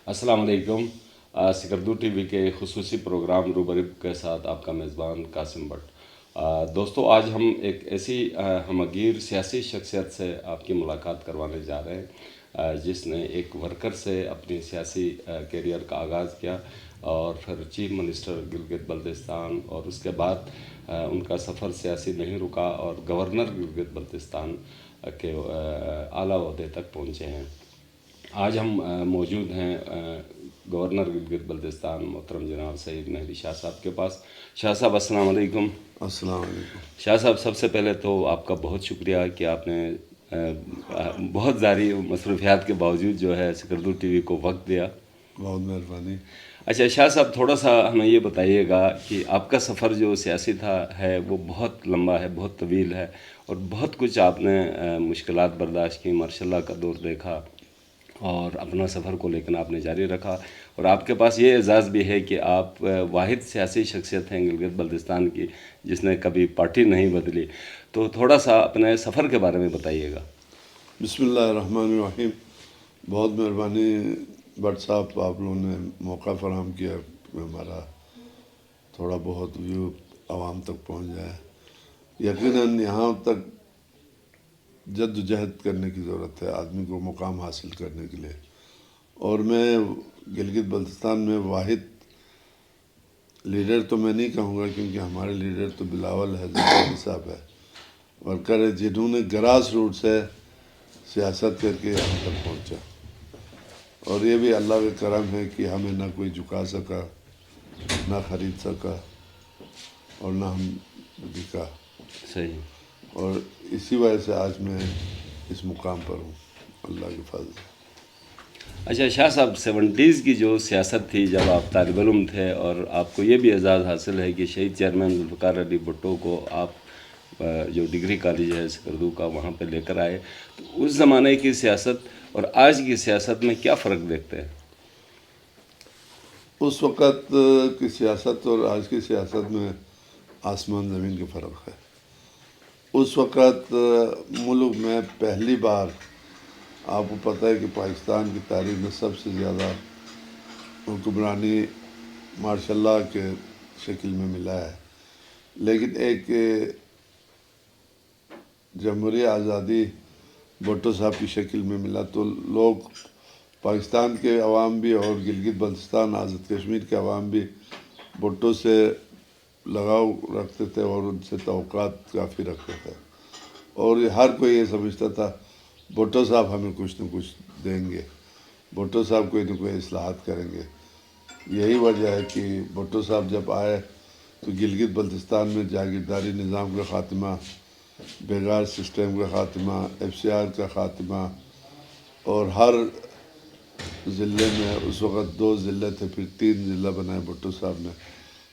السلام علیکم۔ Skardu T V کے خصوصی پروگرام روبرو کے ساتھ آپ کا میزبان قاسم بٹ۔ دوستو، آج ہم ایک ایسی ہمگیر سیاسی شخصیت سے آپ کی ملاقات کروانے جا رہے ہیں جس نے ایک ورکر سے اپنی سیاسی کیریئر کا آغاز کیا اور پھر چیف منسٹر گلگت بلتستان، اور اس کے بعد ان کا سفر سیاسی نہیں رکا اور گورنر گلگت بلتستان کے اعلیٰ عہدے تک پہنچے ہیں۔ آج ہم موجود ہیں گورنر گلگت بلتستان محترم جناب سعید مہدی شاہ صاحب کے پاس۔ شاہ صاحب السلام علیکم۔ السلام علیکم۔ شاہ صاحب، سب سے پہلے تو آپ کا بہت شکریہ کہ آپ نے بہت ساری مصروفیات کے باوجود جو ہے سکردو ٹی وی کو وقت دیا۔ بہت مہربانی۔ اچھا شاہ صاحب، تھوڑا سا ہمیں یہ بتائیے گا کہ آپ کا سفر جو سیاسی ہے وہ بہت لمبا ہے، بہت طویل ہے، اور بہت کچھ آپ نے مشکلات برداشت کی، ماشاء اللہ کا دور دیکھا، اور اپنا سفر کو لیکن آپ نے جاری رکھا، اور آپ کے پاس یہ اعزاز بھی ہے کہ آپ واحد سیاسی شخصیت ہیں گلگت بلتستان کی جس نے کبھی پارٹی نہیں بدلی۔ تو تھوڑا سا اپنے سفر کے بارے میں بتائیے گا۔ بسم اللہ الرحمن الرحیم۔ بہت مہربانی بٹ صاحب، آپ لوگوں نے موقع فراہم کیا کہ ہمارا تھوڑا بہت ویو عوام تک پہنچ جائے۔ یقیناً یہاں تک جد و جہد کرنے کی ضرورت ہے آدمی کو مقام حاصل کرنے کے لیے، اور میں گلگت بلتستان میں واحد لیڈر تو میں نہیں کہوں گا، کیونکہ ہمارے لیڈر تو بلاول ہے، زرداری صاحب ہے، ورکر ہے جنہوں نے گراس روٹ سے سیاست کر کے یہاں تک پہنچا، اور یہ بھی اللہ کا کرم ہے کہ ہمیں نہ کوئی جھکا سکا، نہ خرید سکا، اور نہ ہم بکا، صحیح۔ اور اسی وجہ سے آج میں اس مقام پر ہوں، اللہ کے فضل سے۔ اچھا شاہ صاحب، سیونٹیز کی جو سیاست تھی جب آپ طالب علم تھے، اور آپ کو یہ بھی اعزاز حاصل ہے کہ شہید چیئرمین ذوالفقار علی بھٹو کو آپ جو ڈگری کالج ہے سکردو کا وہاں پہ لے کر آئے، تو اس زمانے کی سیاست اور آج کی سیاست میں کیا فرق دیکھتے ہیں؟ اس وقت کی سیاست اور آج کی سیاست میں آسمان زمین کا فرق ہے۔ اس وقت ملک میں پہلی بار، آپ کو پتہ ہے کہ پاکستان کی تاریخ میں سب سے زیادہ حکمرانی ماشاء اللہ کے شکل میں ملا ہے، لیکن ایک جمہوری آزادی بھٹو صاحب کی شکل میں ملا، تو لوگ پاکستان کے عوام بھی اور گلگت بلتستان آزاد کشمیر کے عوام بھی بھٹو سے لگاؤ رکھتے تھے اور ان سے توقعات کافی رکھتے تھے، اور ہر کوئی یہ سمجھتا تھا بھٹو صاحب ہمیں کچھ نہ کچھ دیں گے، بھٹو صاحب کوئی نہ کوئی اصلاحات کریں گے۔ یہی وجہ ہے کہ بھٹو صاحب جب آئے تو گلگت بلتستان میں جاگیرداری نظام کا خاتمہ، بیگار سسٹم کا خاتمہ، ایف سی آر کا خاتمہ، اور ہر ضلع میں اس وقت 2 ضلع تھے، پھر 3 ضلع بنائے بھٹو صاحب نے،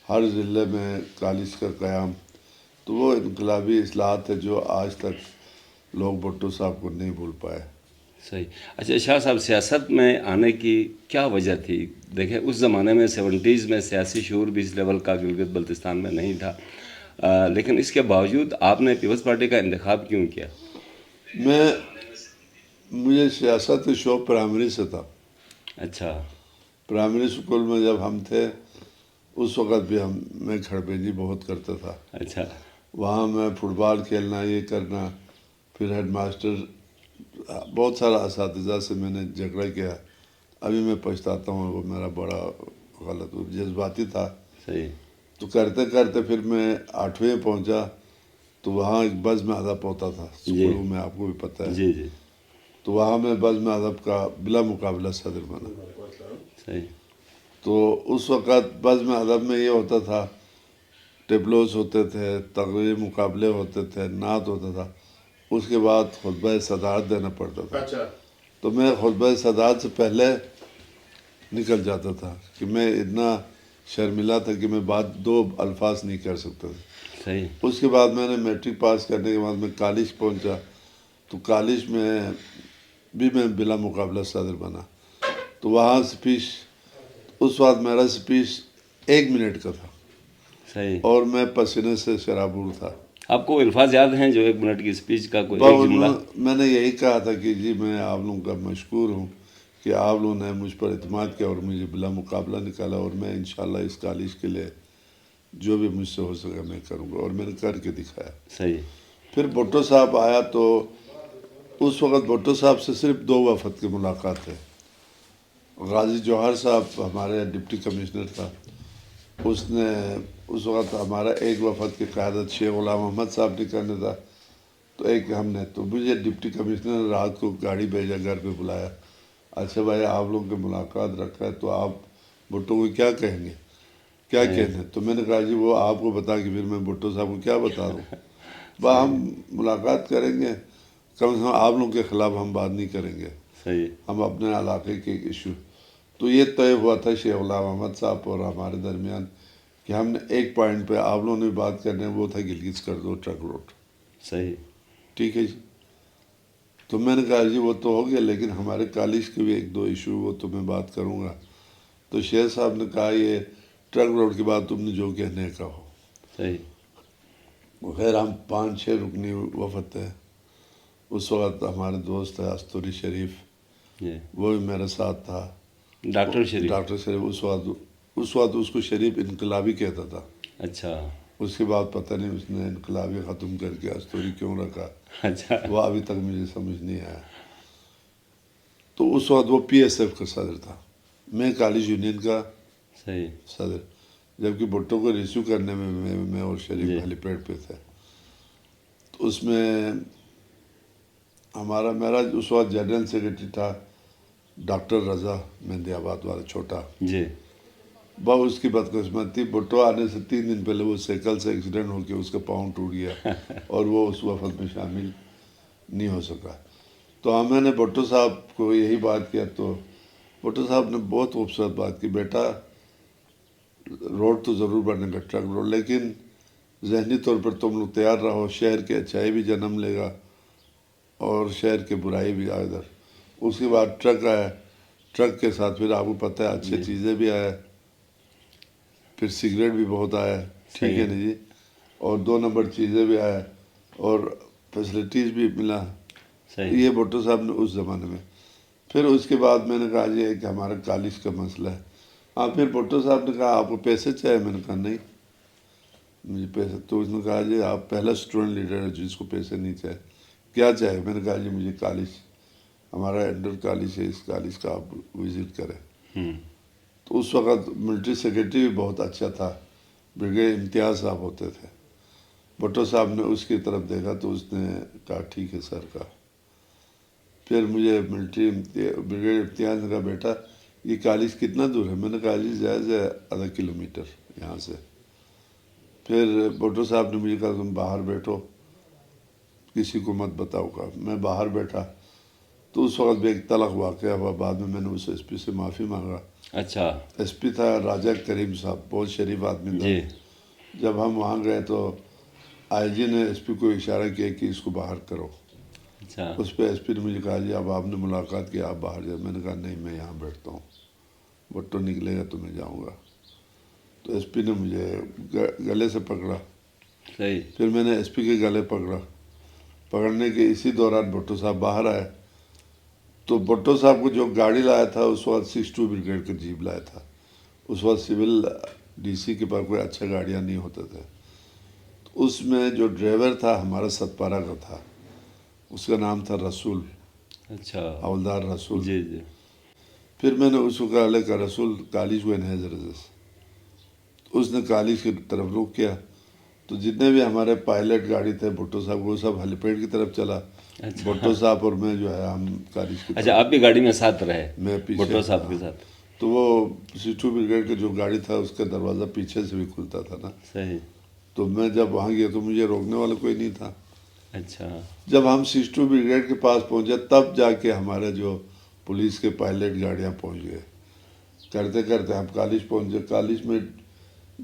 ہر ضلع میں کالج کا قیام، تو وہ انقلابی اصلاحات ہے جو آج تک لوگ بھٹو صاحب کو نہیں بھول پائے۔ صحیح۔ اچھا شاہ صاحب، سیاست میں آنے کی کیا وجہ تھی؟ دیکھیں اس زمانے میں سیونٹیز میں سیاسی شعور بھی اس لیول کا گلگت بلتستان میں نہیں تھا، لیکن اس کے باوجود آپ نے پیپلز پارٹی کا انتخاب کیوں کیا؟ مجھے سیاست کا شوق پرائمری سے تھا۔ اچھا۔ پرائمری اسکول میں جب ہم تھے اس وقت بھی میں کھڑبینی بہت کرتا تھا، اچھا۔ وہاں میں فٹ بال کھیلنا، یہ کرنا، پھر ہیڈ ماسٹر بہت سارا اساتذہ سے میں نے جھگڑا کیا، ابھی میں پچھتاتا ہوں، وہ میرا بڑا غلط جذباتی تھا، صحیح۔ تو کرتے کرتے پھر میں 8ویں پہنچا، تو وہاں ایک بزم ادب ہوتا تھا جی اسکولوں میں، آپ کو بھی پتہ ہے، جی جی۔ تو وہاں میں بزم ادب کا بلا مقابلہ صدر بنا۔ صحیح۔ تو اس وقت بزم ادب میں یہ ہوتا تھا، ٹیبلوز ہوتے تھے، تقریری مقابلے ہوتے تھے، نعت ہوتا تھا، اس کے بعد خطبہ صدارت دینا پڑتا تھا، تو میں خطبہ صدارت سے پہلے نکل جاتا تھا کہ میں اتنا شرملا تھا کہ میں بات 2 الفاظ نہیں کر سکتا تھا۔ صحیح۔ اس کے بعد میں نے میٹرک پاس کرنے کے بعد میں کالج پہنچا، تو کالج میں بھی میں بلا مقابلہ صدر بنا، تو وہاں سپیچ، اس وقت میرا سپیچ 1 منٹ کا تھا، صحیح۔ اور میں پسینے سے شرابور تھا۔ آپ کو الفاظ یاد ہیں جو 1 منٹ کی اسپیچ کا کوئی ایک جملہ؟ میں نے یہی کہا تھا کہ جی میں آپ لوگوں کا مشکور ہوں کہ آپ لوگوں نے مجھ پر اعتماد کیا اور مجھے بلا مقابلہ نکالا، اور میں انشاءاللہ اس کالج کے لیے جو بھی مجھ سے ہو سکا میں کروں گا، اور میں نے کر کے دکھایا۔ صحیح۔ پھر بھٹو صاحب آیا تو اس وقت بھٹو صاحب سے صرف 2 وفد کی ملاقات ہے۔ غازی جوہر صاحب ہمارے ڈپٹی کمشنر تھا، اس نے اس وقت ہمارا ایک وفد کی قیادت شیخ غلام احمد صاحب نے کرنے تھا، تو ایک ہم نے، تو مجھے ڈپٹی کمشنر نے رات کو گاڑی بھیجا، گھر پہ بلایا، اچھا بھائی آپ لوگوں کی ملاقات رکھا ہے تو آپ بھٹو کو کیا کہیں گے، کیا کہنا ہے؟ تو میں نے کہا جی وہ آپ کو بتا کہ پھر میں بھٹو صاحب کو کیا بتا دوں، ہم ملاقات کریں گے، کم سے کم آپ لوگوں کے خلاف ہم بات نہیں کریں گے، صحیح۔ ہم اپنے علاقے کے ایشو۔ تو یہ طے ہوا تھا شیخ غلام احمد صاحب اور ہمارے درمیان کہ ہم نے ایک پوائنٹ پہ آپ لوگوں نے بات کرنے، وہ تھا گلگت سکردو ٹرک روڈ۔ صحیح۔ ٹھیک ہے جی، تو میں نے کہا جی وہ تو ہو گیا، لیکن ہمارے کالج کے بھی 1-2 ایشو وہ تو میں بات کروں گا۔ تو شیخ صاحب نے کہا یہ ٹرک روڈ کی بات تم نے جو کہنے کا ہو۔ صحیح۔ خیر ہم 5-6 رکنی وفد تھے، اس وقت ہمارے دوست ہے استوری شریف، جی۔ وہ بھی میرے ساتھ تھا، ڈاکٹر شریف۔ ڈاکٹر شریف۔ اس وقت اس کو شریف انقلابی کہتا تھا، اچھا۔ اس کے بعد پتہ نہیں اس نے انقلابی ختم کر کے استوری کیوں رکھا، اچھا۔ وہ ابھی تک مجھے سمجھ نہیں آیا۔ تو اس وقت وہ پی ایس ایف کا صدر تھا، میں کالج یونین کا صحیح۔ صدر، جبکہ بھٹو کو ریسیو کرنے میں میں اور شریف جی۔ ہیلی پیڈ پہ تھے۔ تو اس میں میرا اس وقت جنرل سیکرٹری تھا ڈاکٹر رضا مہندی آباد والا چھوٹا، جی۔ بہت اس کی بدقسمت تھی، بھٹو آنے سے 3 دن پہلے وہ سائیکل سے ایکسیڈنٹ ہو کے اس کا پاؤں ٹوٹ گیا اور وہ اس وفد میں شامل نہیں ہو سکا۔ تو میں نے بھٹو صاحب کو یہی بات کیا، تو بھٹو صاحب نے بہت خوبصورت بات کی، بیٹا روڈ تو ضرور بنے گا ٹرک روڈ، لیکن ذہنی طور پر تم لوگ تیار رہو، شہر کی اچھائی بھی جنم لے گا اور شہر کی برائی بھی آئے ادھر۔ اس کے بعد ٹرک آیا، ٹرک کے ساتھ پھر آپ کو پتہ ہے اچھی چیزیں بھی آیا، پھر سگریٹ بھی بہت آیا، ٹھیک ہے نا جی، اور 2 نمبر چیزیں بھی آیا اور فیسلٹیز بھی ملا۔ صحیح۔ یہ بھٹو صاحب نے اس زمانے میں۔ پھر اس کے بعد میں نے کہا یہ کہ ہمارا کالج کا مسئلہ ہے۔ ہاں پھر بھٹو صاحب نے کہا آپ کو پیسے چاہیے؟ میں نے کہا نہیں مجھے پیسے، تو اس نے کہا جی آپ پہلا اسٹوڈنٹ لیڈر ہے جس کو پیسے نہیں چاہے، کیا چاہے؟ میں نے کہا جی مجھے کالج، ہمارا انڈر کالج ہے، اس کالج کا آپ وزٹ کریں۔ تو اس وقت ملٹری سیکرٹری بھی بہت اچھا تھا، بریگیڈ امتیاز صاحب ہوتے تھے۔ بھٹو صاحب نے اس کی طرف دیکھا تو اس نے کہا ٹھیک ہے سر کا۔ پھر مجھے ملٹری بریگیڈ امتیاز نے کہا بیٹا یہ کالج کتنا دور ہے؟ میں نے کہا جی جائز ہے ½ کلومیٹر یہاں سے۔ پھر بھٹو صاحب نے مجھے کہا تم باہر بیٹھو، کسی کو مت بتاؤ گا۔ میں باہر بیٹھا تو اس وقت بھی ایک تلخ واقعہ ہوا، بعد میں نے اس ایس پی سے معافی مانگا۔ اچھا۔ ایس پی تھا راجہ کریم صاحب، بہت شریف آدمی تھا۔ جی۔ جب ہم وہاں گئے تو آئی جی نے ایس پی کو اشارہ کیا کہ اس کو باہر کرو۔ اچھا۔ اس پہ ایس پی نے مجھے کہا جی اب آپ نے ملاقات کی، آپ باہر جائیں۔ میں نے کہا نہیں میں یہاں بیٹھتا ہوں، بھٹو نکلے گا تو میں جاؤں گا۔ تو ایس پی نے مجھے گلے سے پکڑا، صحیح۔ پھر میں نے ایس پی کے گلے پکڑنے کے اسی دوران بھٹو صاحب باہر آئے۔ تو بھٹو صاحب کو جو گاڑی لایا تھا اس وقت 62 بریگیڈ کا جیپ لایا تھا، اس وقت سول ڈی سی کے پاس کوئی اچھا گاڑیاں نہیں ہوتے تھے۔ تو اس میں جو ڈرائیور تھا ہمارا ستپارہ کا تھا، اس کا نام تھا رسول، اچھا۔ حولدار رسول۔ جی جی۔ پھر میں نے اس کو کہا لے کہ رسول کالج کو انہیں ضرورت، اس نے کالج کی طرف رخ کیا، تو جتنے بھی ہمارے پائلٹ گاڑی تھے بھٹو صاحب وہ سب ہیلی پیڈ کی طرف چلا، بھٹو صاحب اور میں جو ہے ہم کالج کی طرف۔ اچھا آپ بھی گاڑی میں ساتھ رہے؟ میں پیچھے، بھٹو صاحب کے ساتھ۔ تو وہ 62 بریگیڈ کا جو گاڑی تھا اس کا دروازہ پیچھے سے بھی کھلتا تھا نا، صحیح۔ تو میں جب وہاں گیا تو مجھے روکنے والا کوئی نہیں تھا۔ اچھا۔ جب ہم 62 بریگیڈ کے پاس پہنچے تب جا کے ہمارے جو پولیس کے پائلٹ گاڑیاں پہنچ گئے، کرتے کرتے ہم کالج پہنچے۔ کالج میں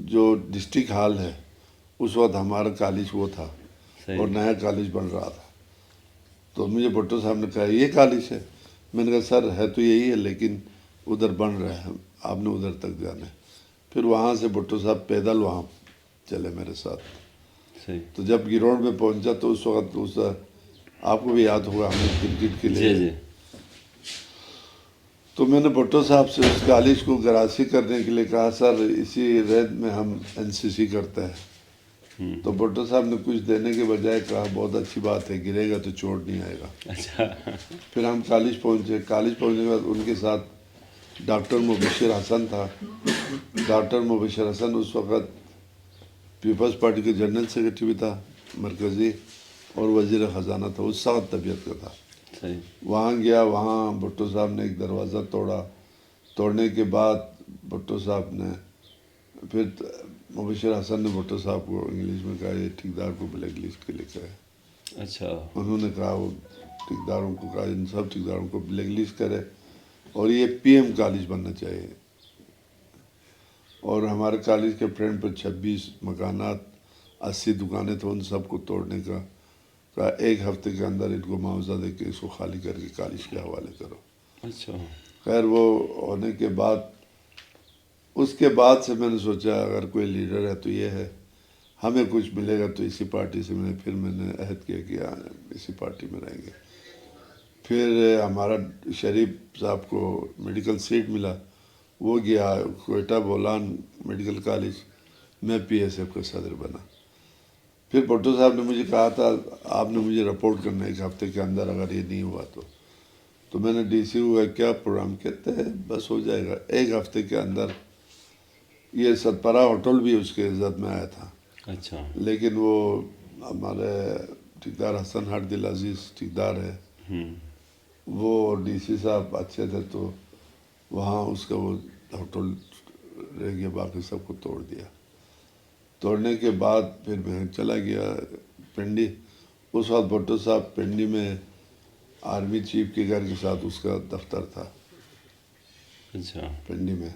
جو ڈسٹرکٹ ہال ہے اس وقت ہمارا کالج وہ تھا اور نیا کالج بن رہا تھا۔ تو مجھے بھٹو صاحب نے کہا یہ کالج ہے؟ میں نے کہا سر ہے تو یہی ہے لیکن ادھر بن رہے ہیں، آپ نے ادھر تک جانا ہے۔ پھر وہاں سے بھٹو صاحب پیدل وہاں چلے میرے ساتھ۔ صحیح۔ تو جب گراؤنڈ میں پہنچا تو اس وقت آپ کو بھی یاد ہوگا ہم نے کرکٹ کے لیے جی جی۔ تو میں نے بھٹو صاحب سے اس کالج کو گراسی کرنے کے لیے کہا سر اسی ریت میں ہم NCC کرتے ہیں. تو بھٹو صاحب نے کچھ دینے کے بجائے کہا بہت اچھی بات ہے، گرے گا تو چوٹ نہیں آئے گا. اچھا. پھر ہم کالج پہنچے. کالج پہنچنے کے بعد ان کے ساتھ ڈاکٹر مبشر حسن تھا. ڈاکٹر مبشر حسن اس وقت پیپلز پارٹی کے جنرل سیکرٹری بھی تھا مرکزی، اور وزیر خزانہ تھا. اس سخت طبیعت کا تھا. صحیح. وہاں گیا. وہاں بھٹو صاحب نے ایک دروازہ توڑا. توڑنے کے بعد بھٹو صاحب نے پھر مبشر حسن نے بھٹو صاحب کو انگلش میں کہا یہ ٹھیکدار کو بلیک لسٹ کے لکھا ہے. اچھا. انہوں نے کہا وہ ٹھیکداروں کو کہا ان سب ٹھیکداروں کو بلیک لسٹ کرے اور یہ PM کالج بننا چاہیے. اور ہمارے کالج کے فرنٹ پر 26 مکانات 80 دکانیں تھے، ان سب کو توڑنے کا کہا. ایک ہفتے کے اندر ان کو معاوضہ دے کے اس کو خالی کر کے کالج کے حوالے کرو. اچھا. خیر وہ ہونے کے بعد اس کے بعد سے میں نے سوچا اگر کوئی لیڈر ہے تو یہ ہے، ہمیں کچھ ملے گا تو اسی پارٹی سے ملے. پھر میں نے عہد کیا کہ اسی پارٹی میں رہیں گے. پھر ہمارا شریف صاحب کو میڈیکل سیٹ ملا، وہ گیا کوئٹہ بولان میڈیکل کالج. میں PSF کا صدر بنا. پھر بھٹو صاحب نے مجھے کہا تھا آپ نے مجھے رپورٹ کرنا ایک ہفتے کے اندر، اگر یہ نہیں ہوا تو میں نے DC ہوا کیا پروگرام کہتے ہیں بس ہو جائے گا. ایک ہفتے کے اندر یہ ستپرا ہوٹل بھی اس کے عزت میں آیا تھا. اچھا. لیکن وہ ہمارے ٹھیکدار حسن ہر دل عزیز ٹھیکدار ہے، وہ DC صاحب اچھے تھے تو وہاں اس کا وہ ہوٹل رہ گیا، باقی سب کو توڑ دیا. توڑنے کے بعد پھر میں چلا گیا پنڈی. اس وقت بھٹو صاحب پنڈی میں آرمی چیف کے گھر کے ساتھ اس کا دفتر تھا اچھا. پنڈی میں.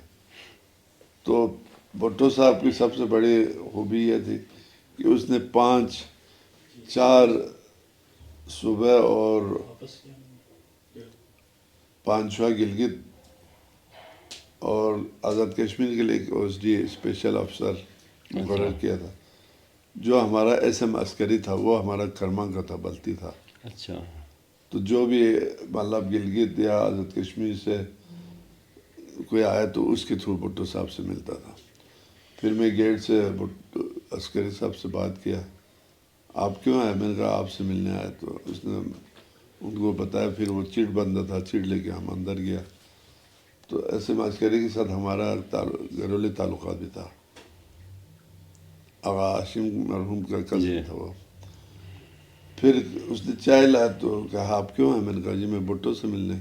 تو بھٹو صاحب کی سب سے بڑی خوبی یہ تھی کہ اس نے 4 صوبہ اور 5 گلگت اور آزاد کشمیر کے لیے ایک OSD اسپیشل افسر مقرر کیا تھا. جو ہمارا SM عسکری تھا وہ ہمارا کرمان کا تھا، بلتی تھا. اچھا. تو جو بھی مطلب گلگت یا آزاد کشمیر سے کوئی آیا تو اس کے تھرو بھٹو صاحب سے ملتا تھا. پھر میں گیٹ سے عسکری صاحب سے بات کیا آپ کیوں آئے؟ میں نے کہا آپ سے ملنے آئے. تو اس نے ان کو بتایا. پھر وہ چٹ بندہ تھا، چٹ لے کے ہم اندر گیا. تو SM عسکری کے ساتھ ہمارا گھریلو تعلقات بھی تھا. آغا ہاشم مرحوم کا کزن تھا وہ. پھر اس نے چائے لایا تو کہا آپ کیوں ہیں؟ میں نے کہا جی میں بھٹو سے ملنے.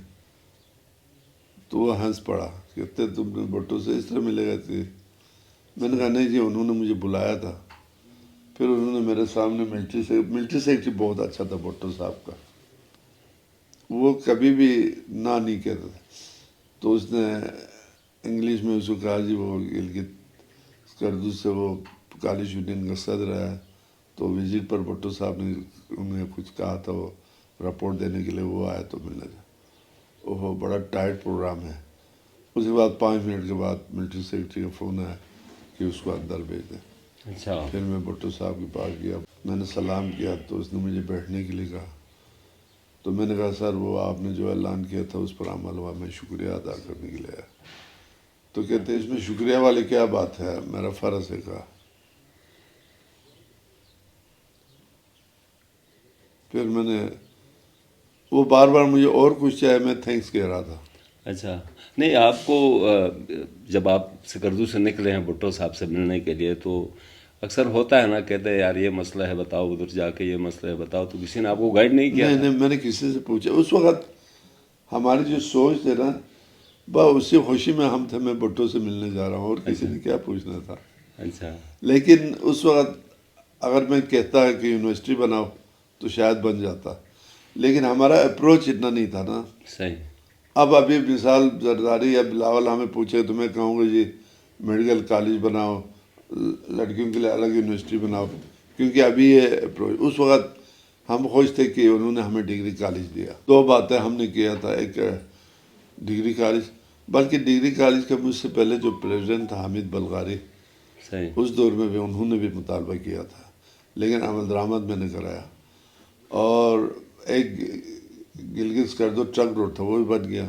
تو وہ ہنس پڑا، کہتے تم نے بھٹو سے اس طرح ملے گا تھے؟ میں نے کہا نہیں جی انہوں نے مجھے بلایا تھا. پھر انہوں نے میرے سامنے ملٹری سیکرٹری بہت اچھا تھا بھٹو صاحب کا، وہ کبھی بھی نہ نہیں کہتا تھا. تو اس نے انگلش میں اس کو کہا جی وہ گلگت کردو سے وہ کالج یونین کا صدر ہے تو وزٹ پر بھٹو صاحب نے انہیں کچھ کہا تھا، وہ رپورٹ دینے کے لیے وہ آیا تو ملنے جا. وہ بڑا ٹائٹ پروگرام ہے. اس کے بعد 5 منٹ کے بعد ملٹری سیکرٹری کا فون آیا کہ اس کو اندر بھیج دیں. اچھا. پھر میں بھٹو صاحب کے پاس گیا. میں نے سلام کیا تو اس نے مجھے بیٹھنے کے لیے کہا. تو میں نے کہا سر وہ آپ نے جو اعلان کیا تھا اس پر عمل ہوا، میں شکریہ ادا کرنے کے لیے آیا. تو کہتے ہیں اس میں شکریہ والی کیا بات ہے، میرا فرض ہے. کہا پھر میں نے وہ بار بار مجھے اور کچھ چاہے، میں تھینکس کہہ رہا تھا. اچھا. نہیں آپ کو جب آپ سکردو سے نکلے ہیں بھٹو صاحب سے ملنے کے لیے تو اکثر ہوتا ہے نا، کہتے ہیں یار یہ مسئلہ ہے بتاؤ، ادھر جا کے یہ مسئلہ ہے بتاؤ. تو کسی نے آپ کو گائیڈ نہیں کیا؟ نہیں میں نے کسی سے پوچھا. اس وقت ہماری جو سوچ تھے نا بس اسی خوشی میں ہم تھے میں بھٹو سے ملنے جا رہا ہوں، اور کسی نے کیا پوچھنا تھا. اچھا. لیکن اس وقت اگر میں کہتا کہ یونیورسٹی بناؤ تو شاید بن جاتا، لیکن ہمارا اپروچ اتنا نہیں تھا نا. صحیح. اب ابھی مثال زرداری یا بلاول ہمیں پوچھے تو میں کہوں گا جی میڈیکل کالج بناؤ، لڑکیوں کے لیے الگ یونیورسٹی بناؤ، کیونکہ ابھی یہ اپروچ. اس وقت ہم خوش تھے کہ انہوں نے ہمیں ڈگری کالج دیا. 2 باتیں ہم نے کیا تھا، ایک ڈگری کالج، بلکہ ڈگری کالج کا مجھ سے پہلے جو پریزیڈنٹ تھا حامد بلغاری، صحیح. اس دور میں بھی انہوں نے بھی مطالبہ کیا تھا، لیکن عمل درآمد میں نے کرایا. اور ایک گلگت سکردو ٹرک روڈ تھا وہ بھی بن گیا.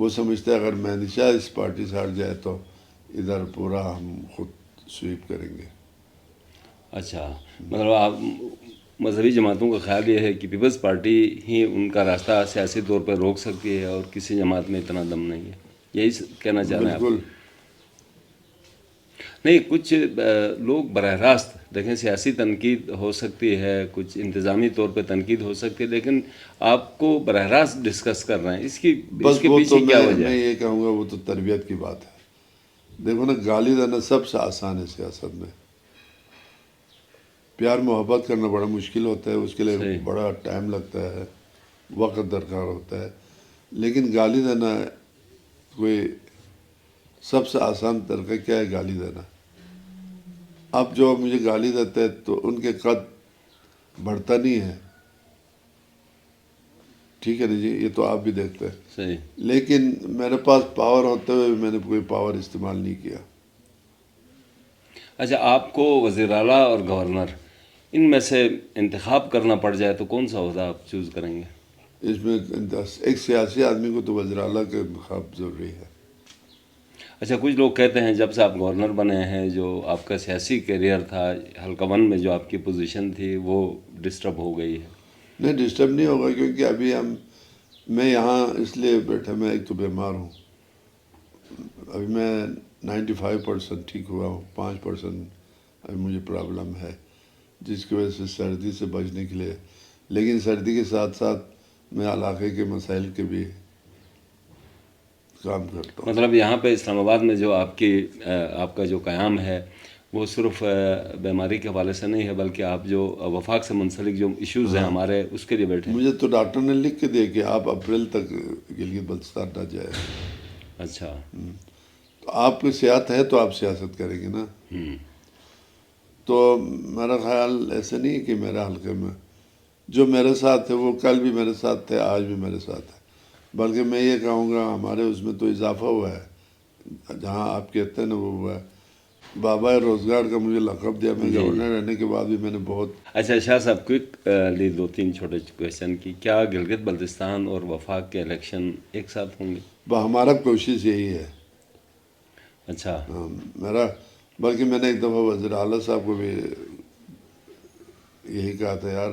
وہ سمجھتا ہے اگر مہندی شاہ اس پارٹی سے ہٹ جائے تو ادھر پورا ہم خود سویپ کریں گے. اچھا، مطلب آپ مذہبی جماعتوں کا خیال یہ ہے کہ پیپلز پارٹی ہی ان کا راستہ سیاسی طور پر روک سکتی ہے اور کسی جماعت میں اتنا دم نہیں ہے، یہی کہنا چاہ رہے ہیں آپ؟ بالکل. نہیں، کچھ لوگ براہ راست دیکھیں سیاسی تنقید ہو سکتی ہے، کچھ انتظامی طور پہ تنقید ہو سکتی ہے، لیکن آپ کو براہ راست ڈسکس کر رہے ہیں، اس کے بس وہ تو پیچھے کیا وجہ میں ہے؟ یہ کہوں گا وہ تو تربیت کی بات ہے. دیکھو نا، گالی دینا سب سے آسان ہے سیاست میں. پیار محبت کرنا بڑا مشکل ہوتا ہے، اس کے لیے صحیح. بڑا ٹائم لگتا ہے، وقت درکار ہوتا ہے. لیکن گالی دینا کوئی سب سے آسان طریقہ کیا ہے؟ گالی دینا. اب جو مجھے گالی دیتے ہیں تو ان کے قد بڑھتا نہیں ہے، ٹھیک ہے نا جی، یہ تو آپ بھی دیکھتے ہیں. صحیح. لیکن میرے پاس پاور ہوتے ہوئے میں نے کوئی پاور استعمال نہیں کیا. اچھا، آپ کو وزیر اعلیٰ اور گورنر ان میں سے انتخاب کرنا پڑ جائے تو کون سا عہدہ آپ چوز کریں گے؟ اس میں ایک سیاسی آدمی کو تو وزیر اعلیٰ کا انتخاب ضروری ہے. اچھا، کچھ لوگ کہتے ہیں جب سے آپ گورنر بنے ہیں جو آپ کا سیاسی کیریئر تھا، حلقہ 1 میں جو آپ کی پوزیشن تھی وہ ڈسٹرب ہو گئی ہے. نہیں، ڈسٹرب نہیں ہوگا، کیونکہ ابھی میں یہاں اس لیے بیٹھا، میں ایک تو بیمار ہوں. ابھی میں 95% ٹھیک ہوا ہوں، 5% ابھی مجھے پرابلم ہے، جس کی وجہ سے سردی سے بچنے کے لیے. لیکن سردی کے ساتھ ساتھ میں علاقے کے مسائل کے بھی کام کرتا ہوں. مطلب یہاں پہ اسلام آباد میں جو آپ کا جو قیام ہے وہ صرف بیماری کے حوالے سے نہیں ہے، بلکہ آپ جو وفاق سے منسلک جو ایشوز ہیں ہمارے، اس کے لیے بیٹھے ہیں. مجھے تو ڈاکٹر نے لکھ کے دیا کہ آپ اپریل تک گلگت بلتستان نہ جائیں. اچھا. تو آپ کی صحت ہے تو آپ سیاست کریں گے نا. تو میرا خیال ایسے نہیں ہے کہ میرے حلقے میں جو میرے ساتھ ہے وہ کل بھی میرے ساتھ تھے، آج بھی میرے ساتھ ہے. بلکہ میں یہ کہوں گا ہمارے اس میں تو اضافہ ہوا ہے، جہاں آپ کہتے ہیں نا وہ ہوا ہے. بابا روزگار کا مجھے لقب دیا. میں گورنر رہنے کے بعد بھی میں نے بہت. اچھا شاہ صاحب، کوئک لی 2-3 چھوٹے کویشچن کی، کیا گلگت بلتستان اور وفاق کے الیکشن ایک ساتھ ہوں گے؟ ہمارا کوشش یہی ہے. اچھا. بلکہ میں نے ایک دفعہ وزیر اعلیٰ صاحب کو بھی یہی کہا تھا، یار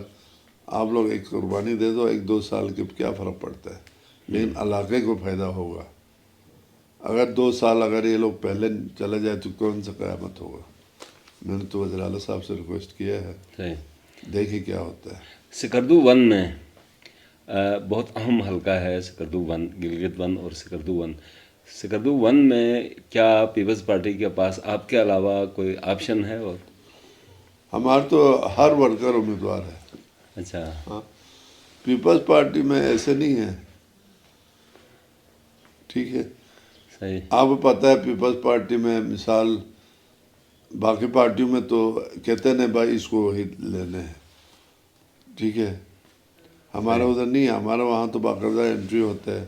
آپ لوگ ایک قربانی دے دو، 1-2 سال کے کیا فرق پڑتا ہے، لیکن علاقے کو فائدہ ہوگا. اگر 2 سال اگر یہ لوگ پہلے چلا جائے تو کون سا قیامت ہوگا. میں نے تو وزیر اعلیٰ صاحب سے ریکویسٹ کیا ہے، صحیح. دیکھیں کیا ہوتا ہے. سکردو 1 میں بہت اہم حلقہ ہے سکردو 1، گلگت 1 اور سکردو 1. سکردو 1 میں کیا پیپلز پارٹی کے پاس آپ کے علاوہ کوئی آپشن ہے؟ اور ہمارا تو ہر ورکر امیدوار ہے. اچھا. ہاں، پیپلز پارٹی میں ایسے نہیں ہے، ٹھیک ہے. صحیح. آپ کو پتہ ہے پیپلز پارٹی میں مثال باقی پارٹیوں میں تو کہتے ہیں بھائی اس کو ہی لینے ہیں، ٹھیک ہے. ہمارا ادھر نہیں ہے، ہمارا وہاں تو باقاعدہ انٹری ہوتا ہے.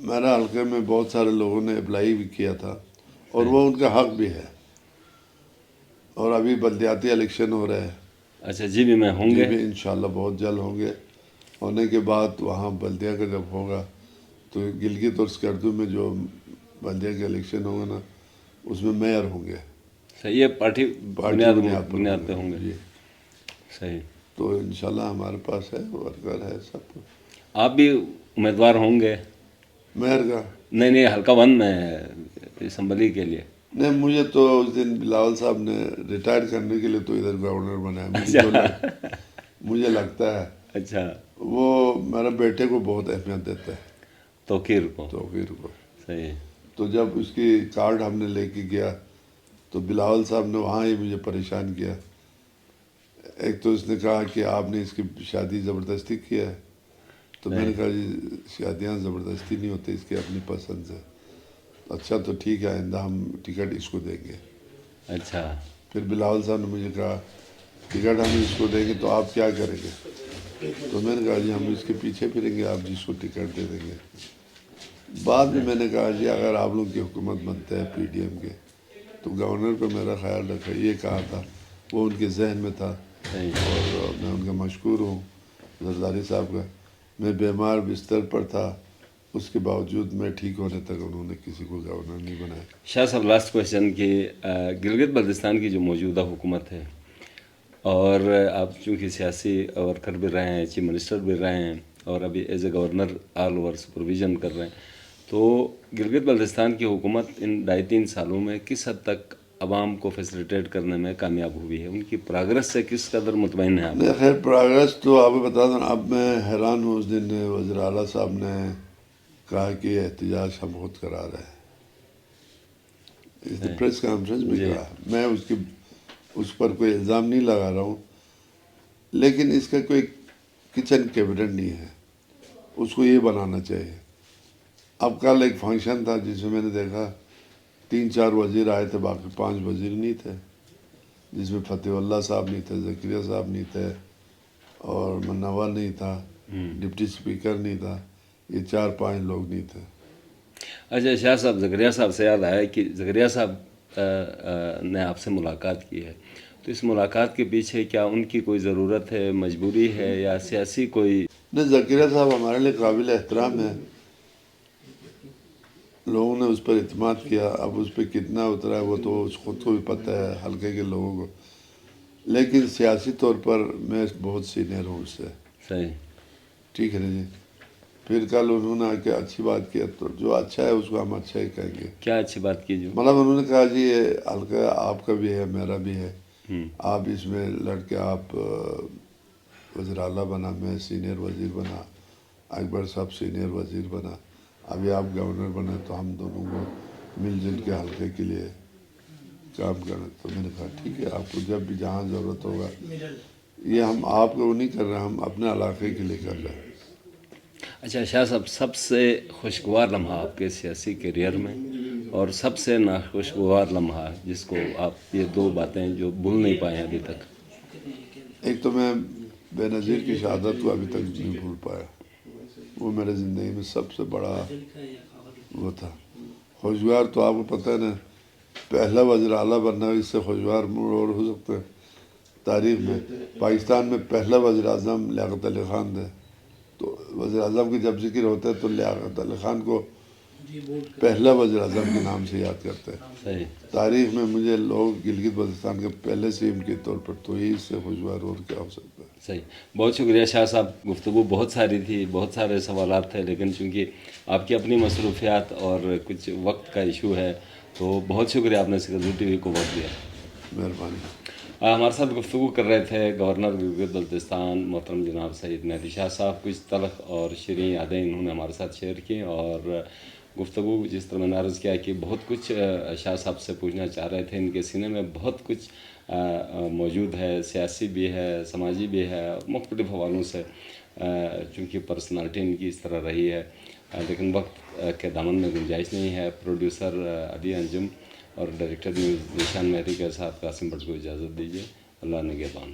میرے حلقے میں بہت سارے لوگوں نے اپلائی بھی کیا تھا اور وہ ان کا حق بھی ہے. اور ابھی بلدیاتی الیکشن ہو رہے ہیں. اچھا، جی بھی میں ہوں جی گے. بھی انشاءاللہ بہت جلد ہوں گے. ہونے کے بعد وہاں بلدیہ کا جب ہوگا تو گلگت اور سکردو میں جو بلدیہ کے الیکشن ہوگا نا، اس میں میئر ہوں گے. صحیح. یہ پارٹی بنیاد پہ ہوں گے. جی. صحیح. تو انشاءاللہ ہمارے پاس ہے، ورکر ہے، سب کچھ. آپ بھی امیدوار ہوں گے؟ میئر کا نہیں، حلقہ 1 میں اسمبلی کے لیے. نہیں، مجھے تو اس دن بلاول صاحب نے ریٹائر کرنے کے لیے تو ادھر گورنر بنایا. مجھے لگتا ہے اچھا. وہ میرے بیٹے کو بہت اہمیت دیتا ہے، توقیر کو. صحیح. تو جب اس کی کارڈ ہم نے لے کے گیا تو بلاول صاحب نے وہاں ہی مجھے پریشان کیا. ایک تو اس نے کہا کہ آپ نے اس کی شادی زبردستی کیا ہے. تو میں نے کہا جی شادیاں زبردستی نہیں ہوتی، اس کی اپنی پسند سے. اچھا تو ٹھیک ہے، آئندہ ہم ٹکٹ اس کو دیں گے. اچھا. پھر بلاول صاحب نے مجھے کہا ٹکٹ ہم اس کو دیں گے تو آپ کیا کریں گے؟ تو میں نے کہا جی ہم اس کے پیچھے پھریں گے، آپ جس کو ٹکٹ دے دیں گے. بعد میں میں نے کہا جی اگر آپ لوگ کی حکومت بنتا ہے پی ڈی ایم کے تو گورنر پہ میرا خیال رکھا. یہ کہا تھا، وہ ان کے ذہن میں تھا اور میں ان کا مشکور ہوں زرداری صاحب کا. میں بیمار بستر پر تھا، اس کے باوجود میں ٹھیک ہونے تک انہوں نے کسی کو گورنر نہیں بنایا. شاہ صاحب لاسٹ کویشچن کہ گلگت بلتستان کی جو موجودہ حکومت ہے اور آپ چونکہ سیاسی ورکر بھی رہے ہیں, چیف منسٹر بھی رہے ہیں اور ابھی as a governor all over supervision کر رہے ہیں, تو گلگت بلتستان کی حکومت ان 2.5-3 سالوں میں کس حد تک عوام کو فیسلیٹیٹ کرنے میں کامیاب ہوئی ہے؟ ان کی پروگرس سے کس قدر مطمئن ہیں آپ؟ نہیں, خیر پروگرس تو آپ کو بتا دوں, اب میں حیران ہوں. اس دن وزیر اعلیٰ صاحب نے کہا کہ یہ احتجاج ہم خود کرا رہے ہیں, اس نے پریس کانفرنس میں کہا. میں اس پر کوئی الزام نہیں لگا رہا ہوں, لیکن اس کا کوئی کچن کیبنٹ نہیں ہے, اس کو یہ بنانا چاہیے. اب کل ایک فنکشن تھا جس میں نے دیکھا 3-4 وزیر آئے تھے, باقی 5 وزیر نہیں تھے, جس میں فتح اللہ صاحب نہیں تھے, زکریا صاحب نہیں تھے, اور منور نہیں تھا, ڈپٹی اسپیکر نہیں تھا, یہ 4-5 لوگ نہیں تھے. اچھا شاہ صاحب, زکریا صاحب سے یاد آیا کہ زکریا صاحب نے آپ سے ملاقات کی ہے, تو اس ملاقات کے پیچھے کیا ان کی کوئی ضرورت ہے, مجبوری ہے, یا سیاسی کوئی؟ نہیں, زکریا صاحب ہمارے لیے قابل احترام ہے, لوگوں نے اس پر اعتماد کیا. اب اس پہ کتنا اترا ہے وہ تو خود کو بھی پتہ ہے, حلقے کے لوگوں کو, لیکن سیاسی طور پر میں بہت سینئر ہوں اس سے. صحیح, ٹھیک ہے نا جی. پھر کل انہوں نے آ کے اچھی بات کیا, تو جو اچھا ہے اس کو ہم اچھا ہی کہیں گے. کیا اچھی بات کی جو؟ مطلب انہوں نے کہا جی یہ حلقہ آپ کا بھی ہے, میرا بھی ہے, آپ اس میں لڑ کے آپ وزیر اعلیٰ بنا, میں سینئر وزیر بنا, اکبر صاحب سینئر وزیر بنا, ابھی آپ گورنر بنے, تو ہم دونوں کو مل جل کے حلقے کے لیے کام کریں. تو میں نے کہا ٹھیک ہے, آپ کو جب بھی جہاں ضرورت ہوگا, یہ ہم آپ کو نہیں کر رہے, ہم اپنے علاقے کے لیے کر رہے ہیں. اچھا شاہ صاحب, سب سے خوشگوار لمحہ آپ کے سیاسی کیریئر میں اور سب سے ناخوشگوار لمحہ جس کو آپ, یہ 2 باتیں جو بھول نہیں پائے ہیں ابھی تک؟ ایک تو میں بے نظیر کی شہادت کو ابھی تک نہیں بھول پایا, وہ میرے زندگی میں سب سے بڑا وہ تھا. خوشگوار تو آپ کو پتہ ہے نا, پہلا وزیر اعلیٰ بننا, اس سے خوشگوار موڑ اور ہو سکتا ہے تاریخ میں. پاکستان میں پہلا وزیر اعظم لیاقت علی خان تھے, تو وزیر اعظم کی جب ذکر ہوتا ہے تو لیاقت علی خان کو پہلا وزیر اعظم کے نام سے یاد کرتے ہیں. صحیح, تاریخ میں مجھے لوگ گلگت بلتستان کے پہلے سیم کے طور پر, تو یہ اس سے خوشگوار اور کیا ہو سکتا ہے. صحیح. بہت شکریہ شاہ صاحب, گفتگو بہت ساری تھی, بہت سارے سوالات تھے, لیکن چونکہ آپ کی اپنی مصروفیات اور کچھ وقت کا ایشو ہے, تو بہت شکریہ آپ نے سکردو ٹی وی کو وقت دیا. مہربانی. ہمارے ساتھ گفتگو کر رہے تھے گورنر گلگت بلتستان محترم جناب سعید مہدی شاہ صاحب. کچھ تلخ اور شیریں یادیں انہوں نے ہمارے ساتھ شیئر کی, اور گفتگو جس طرح میں نے عرض کیا کہ بہت کچھ شاہ صاحب سے پوچھنا چاہ رہے تھے. ان کے سینے میں بہت کچھ موجود ہے, سیاسی بھی ہے, سماجی بھی ہے, مختلف حوالوں سے, چونکہ پرسنالٹی ان کی اس طرح رہی ہے, لیکن وقت کے دامن میں گنجائش نہیں ہے. پروڈیوسر علی انجم اور ڈائریکٹر نیوز ذیشان مہدی کے ساتھ قاسم بٹ کو اجازت دیجیے. اللہ نگہبان.